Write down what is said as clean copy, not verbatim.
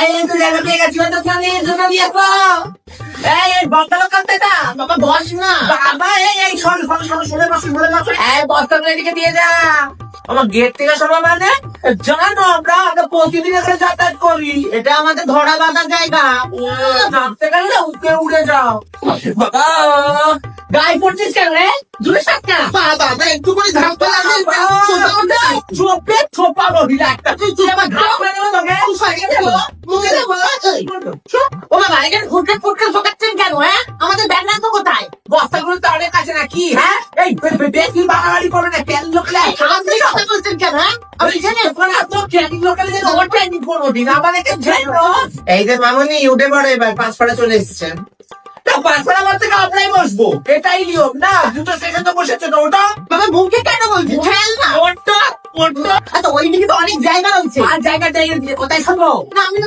এই তো জায়গা পেয়ে গেছি, তো খালি জন্য দিয়েছ। এই বস্তা লোকাল এটা বাবা, বস না বাবা। এই শোন শোন শোন, শুনে বসো শুনে বসো। এই বস্তাগুলো এদিকে দিয়ে যা। আমার গেট থেকে সরবা মানে জানো, আমরা প্রতিদিন এখানে যাতায়াত করি, এটা আমাদের ধরা বাঁধা জায়গা। নামতে গেলে না উঠে উড়ে যাও বাবা। গায়ে পড়ছিস কেন রে? দূরে থাক না বাবা, একটু করে ধাক্কা লাগে। চোপে ছোপা মহিলা একটা, তুই আমার ঘাট করে দেবো তোকে। মুখে দেবো। ও বাবা, এখানে ফুটকে ফুটকে ফোকাচ্ছেন কেন? হ্যাঁ, আমাদের ব্যাগটা তো কোথায়? বস্তাগুলো তো অনেক কাছে নাকি? হ্যাঁ, এই বেশি বাড়াবাড়ি করে না, কেন লোকলে আপনি কথা বলছেন কেন? হ্যাঁ, আমি এখানে তো ট্রেনিং লোকালে যে ওভার ট্রেনিং করবো দিন আমাদেরকে ঝেড়ো। এই যে মামুনি উঠে পড়ে, এবার পাঁচপাড়া চলে এসেছেন। পাঁচপাড়া আমার থেকে আপনাই বসবো, এটাই নিয়ম না? দুটো স্টেশন তো বসেছে তো, ওটা বাবা মুখে কেন বলছেন? না ওটা ওটা, আচ্ছা ওই দিকে তো অনেক জায়গা রয়েছে। আর জায়গা জায়গা দিয়ে কোথায় শুনবো না আমি।